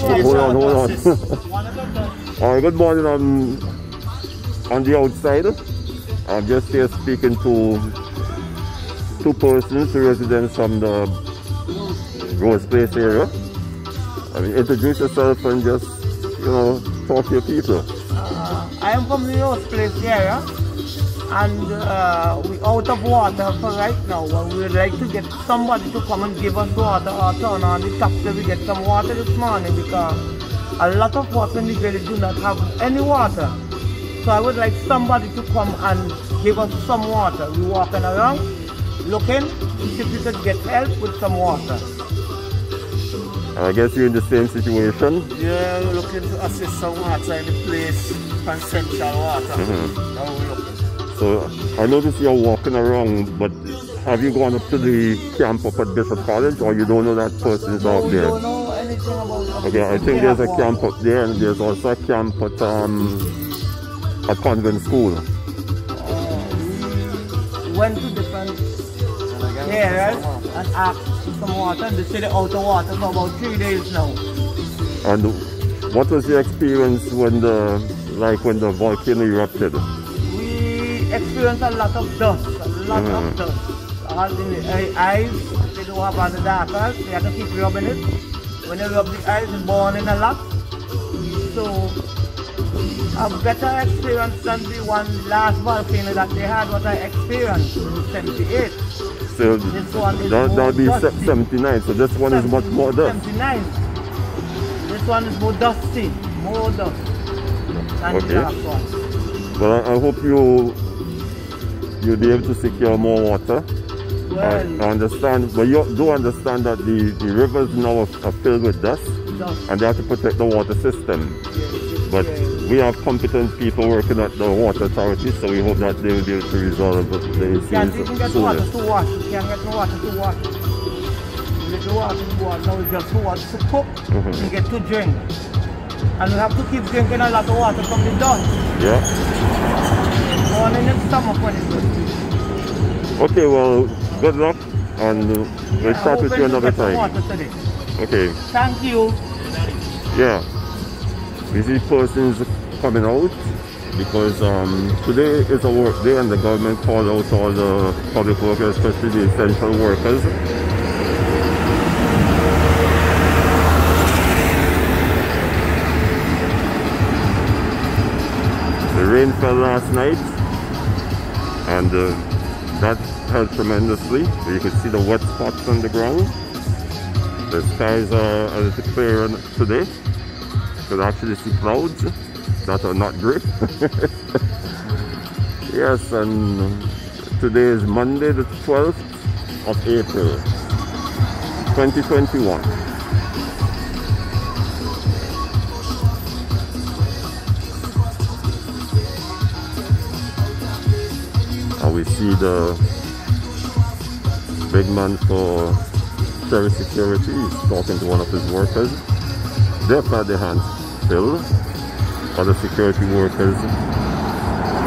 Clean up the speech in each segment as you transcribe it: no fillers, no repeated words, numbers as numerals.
Hold on. Alright, good morning. I'm on the outside. I'm just here speaking to two persons, two residents from the Rose Place area. I mean, introduce yourself and just, you know, talk to your people. I am from the Rose Place area, and we're out of water for right now. We would like to get somebody to come and give us water or turn on the tap so we get some water this morning, because a lot of us in the village do not have any water. So I would like somebody to come and give us some water. We're walking around looking to see if we could get help with some water. I guess you're in the same situation. Yeah, we're looking to assist some water in the place, essential water. Now we're looking. So I noticed you're walking around, but have you gone up to the camp up at Bishop College, or you don't know that person's out there? I don't know anything about that. Okay, I think there's a camp up there, and there's also a camp at Convent School. We went to different areas and asked for some water, and they said they're out of water for about 3 days now. And what was your experience when the volcano erupted? We experienced a lot of dust, of dust. All in the eyes, they don't have on the dark eyes, they have to keep rubbing it. When they rub the eyes, it's burning a lot. So, a better experience than the last volcano that they had, what I experienced in 78. So this one is that would be dusty. 79, so this one is much more dust. 79. This one is more dusty, more dust than the last one. Well, I hope you'll be able to secure more water. Well, I understand, but you do understand that the rivers now are filled with dust, and they have to protect the water system. But we have competent people working at the water authority, so we hope that they will be able to resolve the issues. You can't even get water to wash. You can't get no water to wash. You get the water to wash. Now we just water to cook and get to drink. And we have to keep drinking a lot of water from the dust. Yeah. Morning and stomach when it's good. Okay, well, good luck, and we'll chat with you another time. Okay. Thank you. Yeah. We see persons coming out because today is a work day, and the government called out all the public workers, especially the essential workers. The rain fell last night, and that helped tremendously. You could see the wet spots on the ground. The skies are a little clearer today. You could actually see clouds that are not great. Yes, and today is Monday the 12th of April 2021. And we see the big man for Sheriff Security. He's talking to one of his workers. They've had their hands filled. Other security workers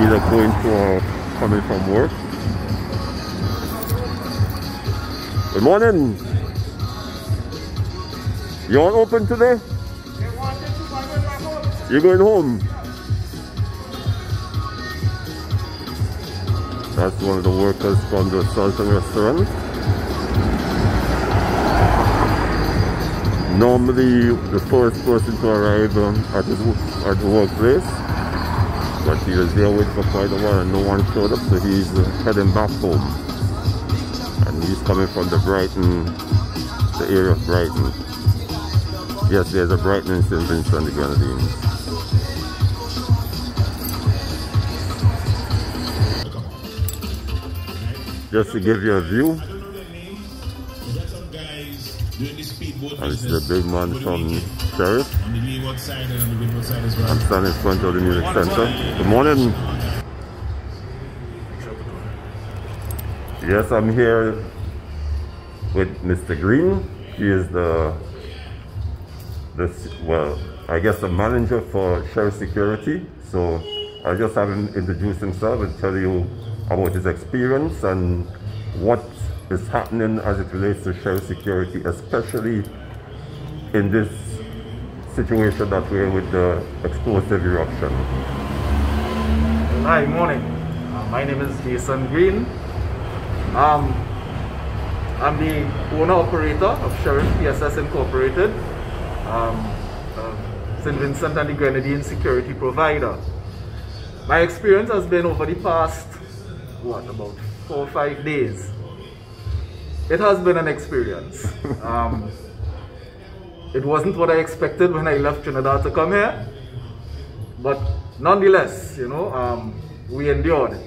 either going to or coming from work. Good morning. You aren't open today? You're going home? That's one of the workers from the Sultan restaurant. Normally the first person to arrive at the workplace, but he was there waiting for quite a while and no one showed up, so he's heading back home. And he's coming from the area of Brighton. Yes, there's a Brighton in St. Vincent and the Grenadines. Just to give you a view. And it's the big man from Sheriff. I'm standing in front of the music center. Good morning. Yes, I'm here with Mr. Green. He is well, I guess the manager for Sheriff Security. So I'll just have him introduce himself and tell you about his experience and what is happening as it relates to Sheriff Security, especially in this situation that we're with the explosive eruption? Hi, morning. My name is Jason Green. I'm the owner-operator of Sheriff PSS Incorporated, St. Vincent and the Grenadines security provider. My experience has been over the past, about 4 or 5 days. It has been an experience. It wasn't what I expected when I left Trinidad to come here, but nonetheless, we endured.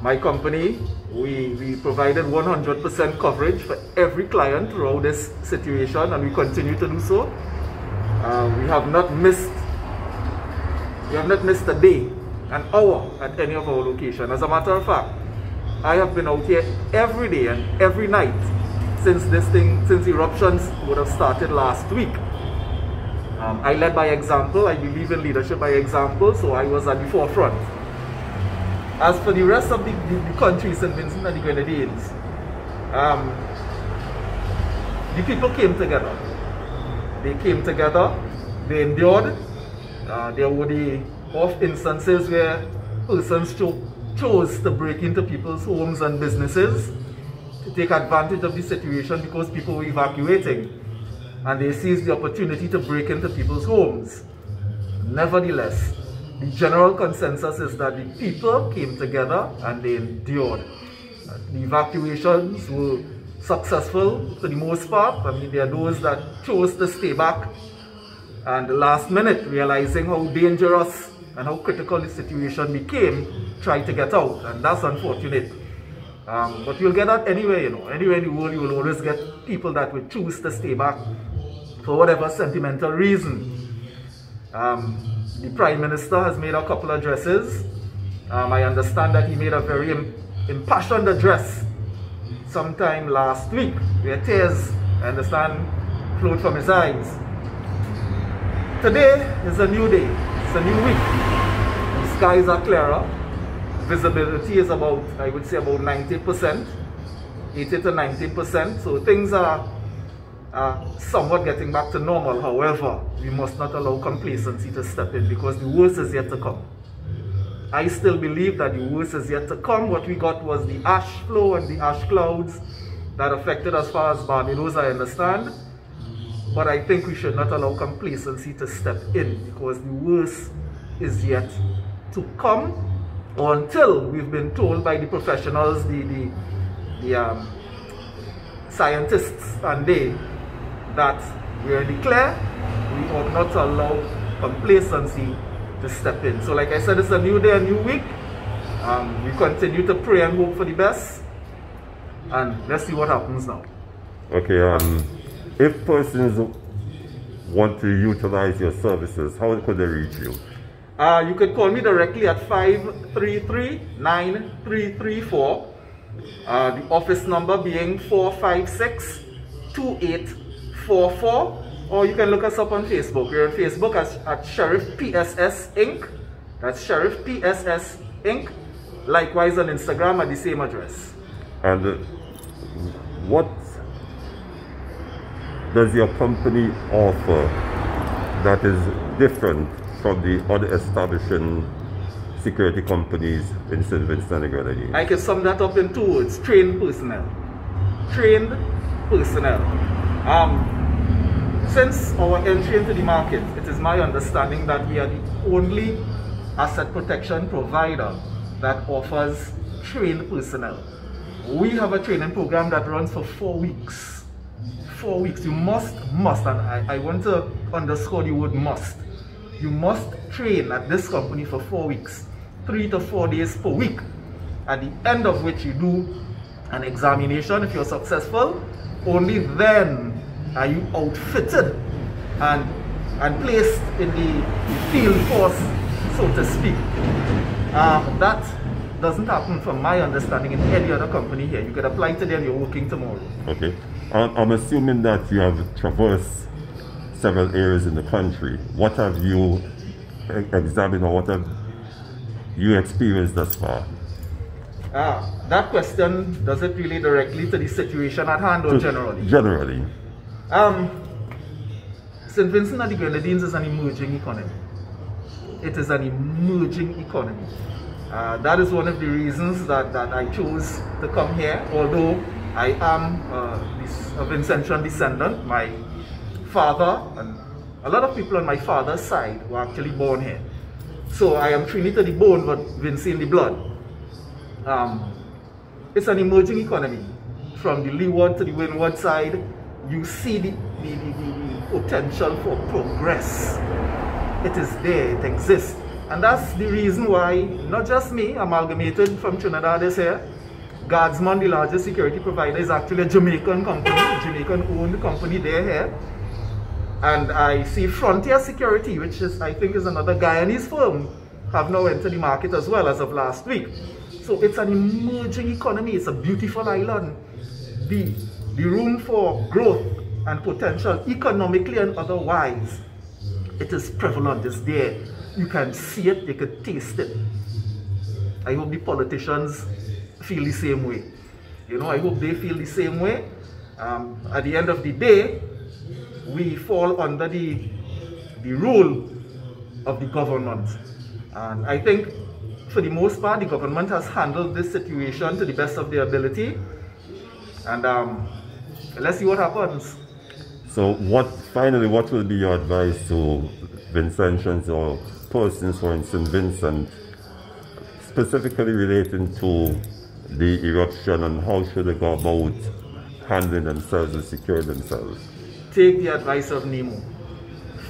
My company, we provided 100% coverage for every client throughout this situation, and we continue to do so. We have not missed a day, an hour at any of our locations. As a matter of fact, I have been out here every day and every night since eruptions would have started last week. I led by example. I believe in leadership by example, so I was at the forefront. As for the rest of the country, St. Vincent and the Grenadines, the people came together. They came together, they endured. There were the off instances where persons chose to break into people's homes and businesses to take advantage of the situation because people were evacuating, and they seized the opportunity to break into people's homes. Nevertheless, the general consensus is that the people came together and they endured. The evacuations were successful for the most part. I mean, there are those that chose to stay back and the last minute, realizing how dangerous and how critical the situation became, tried to get out, and that's unfortunate. But you'll get that anywhere, anywhere in the world. You will always get people that will choose to stay back for whatever sentimental reason. The Prime Minister has made a couple of addresses. I understand that he made a very impassioned address sometime last week, where tears, I understand, flowed from his eyes. Today is a new day, it's a new week. The skies are clearer. Visibility is about, I would say, about 90%, 80 to 90%. So things are somewhat getting back to normal. However, we must not allow complacency to step in, because the worst is yet to come. I still believe that the worst is yet to come. What we got was the ash flow and the ash clouds that affected as far as Barbados, I understand. But I think we should not allow complacency to step in, because the worst is yet to come, until we've been told by the professionals, the scientists and they, that we are in the clear. We ought not allow complacency to step in. So like I said, it's a new day, a new week. We continue to pray and hope for the best, and let's see what happens now. Okay, if persons want to utilize your services, how could they reach you? You could call me directly at 533-9334. The office number being 456-2844. Or you can look us up on Facebook. We're on Facebook at Sheriff PSS Inc. That's Sheriff PSS Inc. Likewise on Instagram at the same address. And what does your company offer that is different from the other establishing security companies in St. Vincent and Grenadines? I can sum that up in 2 words: trained personnel. Trained personnel. Since our entry into the market, it is my understanding that we are the only asset protection provider that offers trained personnel. We have a training program that runs for 4 weeks. 4 weeks. You must, and I want to underscore the word must. You must train at this company for 4 weeks, 3 to 4 days per week, at the end of which you do an examination. If you're successful, only then are you outfitted and placed in the field force, so to speak. That doesn't happen from my understanding in any other company here. You could apply today and you're working tomorrow. Okay. I'm assuming that you have traversed several areas in the country. What have you examined, or what have you experienced thus far? That question, does it relate directly to the situation at hand or generally? Generally. St. Vincent and the Grenadines is an emerging economy. It is an emerging economy. That is one of the reasons that I chose to come here, although I am a Vincentian descendant. My father and a lot of people on my father's side were actually born here. So I am Trini to the bone, but Vinci in the blood. It's an emerging economy. From the leeward to the windward side, you see the potential for progress. It is there, it exists. And that's the reason why, not just me, Amalgamated from Trinidad is here. Guardsman, the largest security provider, is actually a Jamaican company, Jamaican-owned company, they're here. And I see Frontier Security, which is, I think, is another Guyanese firm, have now entered the market as well as of last week. So it's an emerging economy, it's a beautiful island. The room for growth and potential, economically and otherwise, it is prevalent, it's there. You can see it, you can taste it. I hope the politicians feel the same way. You know, I hope they feel the same way. At the end of the day, we fall under the rule of the government. And I think, for the most part, the government has handled this situation to the best of their ability. And let's see what happens. So finally, what will be your advice to Vincentians or persons who are in St. Vincent, specifically relating to the eruption, and how should they go about handling themselves and securing themselves? Take the advice of Nemo.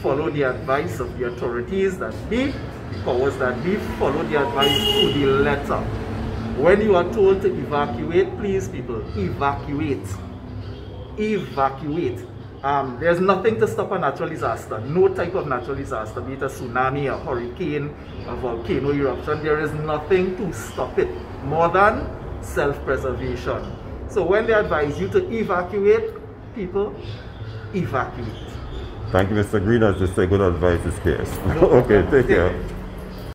Follow the advice of the authorities that be, the powers that be. Follow the advice to the letter. When you are told to evacuate, please people, evacuate. Evacuate. There's nothing to stop a natural disaster. No type of natural disaster, be it a tsunami, a hurricane, a volcano eruption. There is nothing to stop it more than self-preservation. So when they advise you to evacuate, people, evacuate. Thank you, Mr. Green. As they say, good advice is scarce. Okay, take care.